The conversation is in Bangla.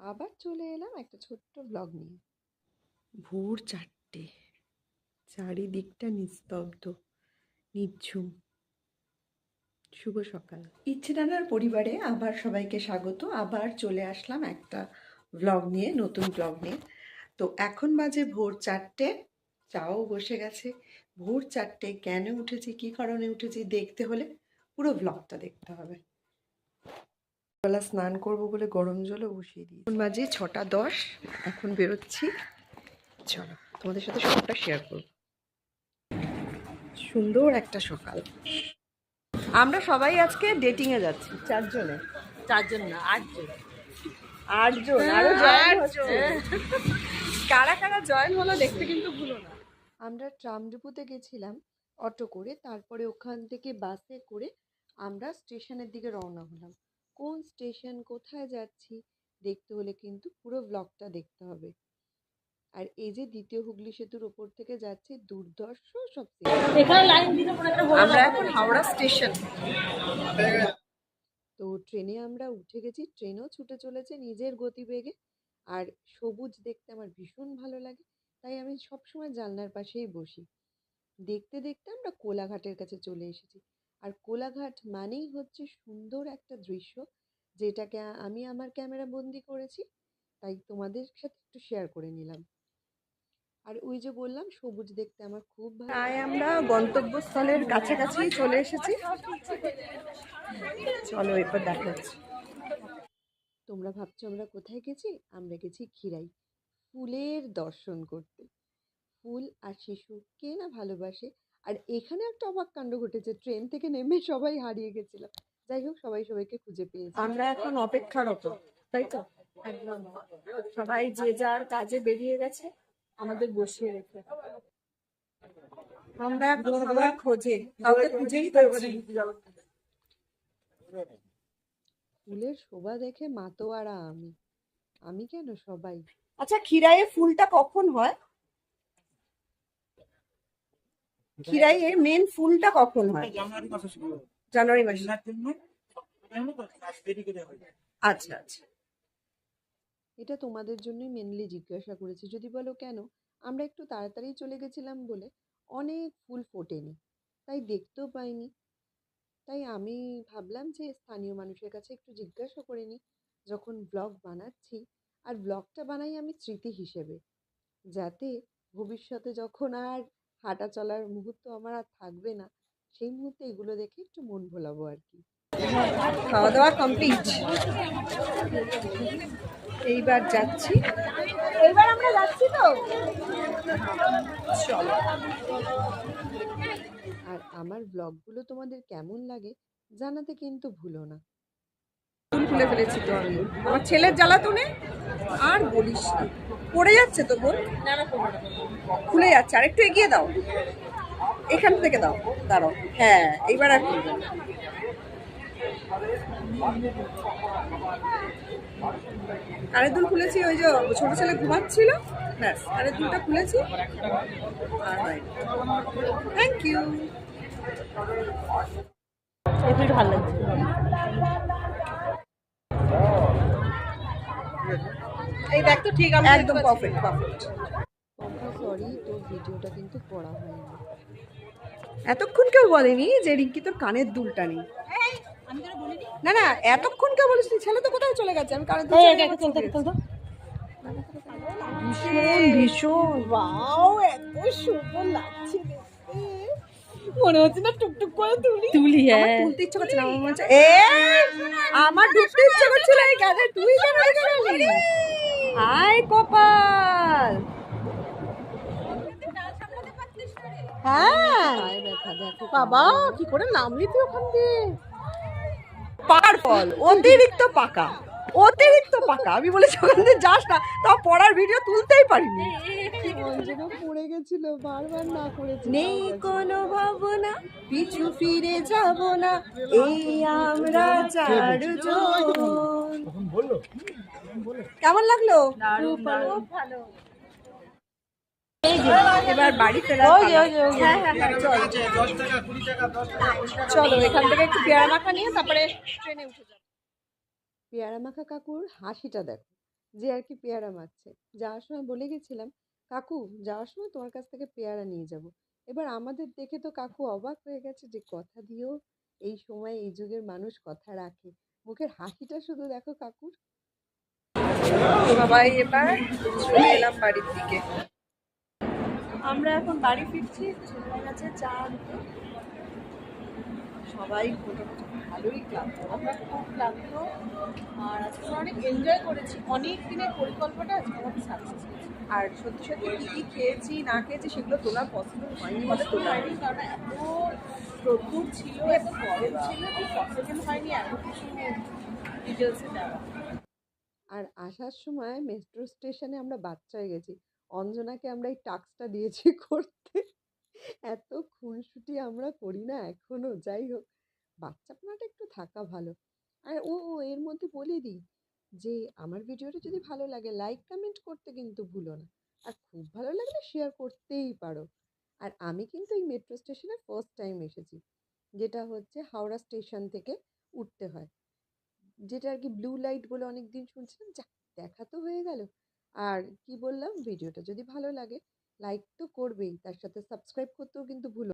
আবার চলে এলাম একটা ছোট্ট ব্লগ নিয়ে। ভোর 4টে, চারিদিকটা নিস্তব্ধ, নিঝুম। শুভ সকাল। ইচ্ছেডানার পরিবারে আবার সবাইকে স্বাগত। আবার চলে আসলাম একটা ব্লগ নিয়ে, নতুন ব্লগ নিয়ে। তো এখন বাজে ভোর 4টে, চাও বসে গেছে। ভোর 4টে কেন উঠেছি, কী কারণে উঠেছি দেখতে হলে পুরো ব্লগটা দেখতে হবে। বেলা স্নান করবো বলে গরম জলও বসিয়ে দিই। এখন বাজে 6টা 10, এখন বেরোচ্ছি। চলো তোমাদের সাথে সবটা শেয়ার করব। সুন্দর একটা সকাল। আমরা সবাই আজকে ডেটিং এ যাচ্ছি, 4 জনে। 4 জন না, 8 জন। 8 জন, আরো জয়েন হচ্ছে। কারা কারা জয়েন হলো দেখতে কিন্তু ভুলো না। আমরা ট্রামডুপুতে গেছিলাম অটো করে, তারপরে ওখান থেকে বাসে করে আমরা স্টেশনের দিকে রওনা হলাম। কোন স্টেশন, কোথায় যাচ্ছি দেখতে হলে কিন্তু পুরো ব্লগটা দেখতে হবে। আর এই যে দ্বিতীয় হুগলি সেতুর ওপর থেকে যাচ্ছে দুর্ধর্ষ সব এখানে লাইন দিতে পড়ে একটা বড় আমরা এখন হাওড়া স্টেশন। তো ট্রেনে আমরা উঠে গেছি, ট্রেনও ছুটে চলেছে নিজের গতিবেগে। আর সবুজ দেখতে আমার ভীষণ ভালো লাগে, তাই আমি সবসময় জানলার পাশেই বসি। দেখতে দেখতে আমরা কোলাঘাটের কাছে চলে এসেছি। আর কোলাঘাট মানেই হচ্ছে সুন্দর একটা দৃশ্য, যেটাকে আমি আমার ক্যামেরা বন্দি করেছি, তাই তোমাদের সাথে একটু শেয়ার করে নিলাম। আর ওই যে বললাম সবুজ দেখতে আমার খুব ভালো প্রায় আমরা গন্তব্যস্থলের কাছাকাছি চলে এসেছি। চলো এরপর দেখাচ্ছি। তোমরা ভাবছো আমরা কোথায় গেছি? আমরা গেছি ক্ষীরাই, ফুলের দর্শন করতে। ফুল আর শিশু কে না ভালোবাসে। আর এখানে একটা অবাক কাণ্ড ঘটেছে, ট্রেন থেকে নেমে সবাই হারিয়ে গেছিলাম। যাই হোক, সবাই সবাইকে খুঁজে পেয়েছি। আমরা এখন অপেক্ষারত, তাই তো? একদম সবাই যে যার কাজে বেরিয়ে গেছে, আমাদের বসিয়ে রেখে। আমরা এখন সবার খোঁজে, কাউকে খুঁজেই পাচ্ছি। ফুলের শোভা দেখে মাতোয়ারা আমি। আমি কেন, সবাই। আচ্ছা, ক্ষীরাইয়ে ফুলটা কখন হয়? ক্ষীরাইয়ের মেন ফুলটা কখন হয়? জানুয়ারি মাসে। আচ্ছা আচ্ছা। এটা তোমাদের জন্যই মেনলি জিজ্ঞাসা করেছি। যদি বলো কেন, আমরা একটু তাড়াতাড়ি চলে গেছিলাম বলে অনেক ফুল ফোটেনি, তাই দেখতেও পাইনি। তাই আমি ভাবলাম যে স্থানীয় মানুষের কাছে একটু জিজ্ঞাসা করে নিই, যখন ব্লগ বানাচ্ছি। আর ব্লগটা বানাই আমি স্মৃতি হিসেবে, যাতে ভবিষ্যতে যখন আর হাঁটা চলার মুহূর্ত আমার আর থাকবে না, সেই মুহূর্তে এগুলো দেখে একটু মন ভোলাবো আর কি। খাওয়া দাওয়া কমপ্লিট, এইবার যাচ্ছি। এবার আমরা যাচ্ছি তো। চলো। আর আমার ব্লগগুলো তোমাদের কেমন লাগে জানাতে কিন্তু ভুলো না। ফুল খুলে ফেলেছি তো আমি, আমার ছেলের জ্বালাতনে আর বলিস না। পড়ে যাচ্ছে তো বোন, খুলে যাচ্ছে। আর একটু এগিয়ে দাও, এখান থেকে দাও, দাঁড়াও। হ্যাঁ, এইবার আর খুলবে না। আরেক দুল খুলেছি, ওই যে ছোট ছেলে ঘুমাচ্ছিল, ব্যাস আরেক দুলটা খুলেছি। Thank you. এই ফুলটা ভালো লাগছে। এই দেখ তো, ঠিক একদম পারফেক্ট পারফেক্ট। সরি, তোর ভিডিওটা কিন্তু করা হয়নি। এতক্ষণ কেউ বলেনি যে রিঙ্কি তোর কানের দুলটা নেই। না না, এতক্ষণ কেউ বলিস, ছেলে তো কোথাও চলে গেছে, আমি কানের দুল ভীষণ ভীষণ। ওয়াও, এত সুন্দর লাগছে দেখতে। মনে হচ্ছে না টুকটুক করে তুলি। আমার তুলতে ইচ্ছে করছে না, আমার মনে হচ্ছে আমার ঢুকতে ইচ্ছে করছিল এই কাজে। তুই কেন গেলি? হাই কপাল। হ্যাঁ পায়ে ব্যথা দেখো বাবা, কি করে নামলি তুই ওখান দিয়ে? পাকার ফল, অতিরিক্ত পাকা, অতিরিক্ত পাকা। আমি বলেছি ওখান দিয়ে যাস না, তাও পড়ার ভিডিও তুলতেই পারিনি। অঞ্জনা পড়ে গেছিল, বারবার না করেছি। নেই কোনো ভাবনা, পিছু ফিরে যাব না, এই আমরা 4 জন। কেমন লাগলো? খুব ভালো। এবার বাড়ি ফেরার পালা। হ্যাঁ হ্যাঁ হ্যাঁ, চলো চলো, এখান থেকে একটু পেয়ারা মাখা নিয়ে তারপরে ট্রেনে উঠে যাবো। পেয়ারা মাখা কাকুর হাসিটা দেখো, যে আর কি পেয়ারা মাখছে। যাওয়ার সময় বলে গেছিলাম, কাকু যাওয়ার সময় তোমার কাছ থেকে পেয়ারা নিয়ে যাব। এবার আমাদের দেখে তো কাকু অবাক হয়ে গেছে যে কথা দিয়েও এই সময় এই যুগের মানুষ কথা রাখে। মুখের হাসিটা শুধু দেখো কাকুর। সবাই এবার চলে এলাম বাড়ির দিকে। আমরা এখন বাড়ি ফিরছি, ছেলেরা গেছে চা আনতে। সবাই মোটামুটি ভালোই ক্লান্ত। আমরা খুব ক্লান্ত, আর আজকে আমরা অনেক এনজয় করেছি। অনেক দিনের পরিকল্পনা আজকে আমাদের সাকসেস হয়েছে। আর সত্যি সত্যি কি কি খেয়েছি না খেয়েছি সেগুলো তোলা পসিবল হয়নি বলে তোলা হয়নি। কারণ এত রোদ্দুর ছিল, এত গরম ছিল, যে পসিবল হয়নি এত কিছু ডিটেলসে দেওয়া। আর আসার সময় মেট্রো স্টেশনে আমরা বাচ্চায় গেছি। অঞ্জনাকে আমরা এই টাস্কটা দিয়েছি করতে। এত খুনসুটি আমরা করি না এখনো। যাই হোক, বাচ্চাপনাটা একটু থাকা ভালো। আর এর মধ্যে বলে দিই যে আমার ভিডিওটা যদি ভালো লাগে লাইক কমেন্ট করতে কিন্তু ভুলো না। আর খুব ভালো লাগলে শেয়ার করতেই পারো। আর আমি কিন্তু এই মেট্রো স্টেশনে ফার্স্ট টাইম এসেছি, যেটা হচ্ছে হাওড়া স্টেশন থেকে উঠতে হয়, যেটা আর কি ব্লু লাইট বলে অনেকদিন শুনছিলাম। যাক, দেখা তো হয়ে গেল। আর কি বললাম, ভিডিওটা যদি ভালো লাগে লাইক তো করবেই, তার সাথে সাবস্ক্রাইব করতেও কিন্তু ভুলো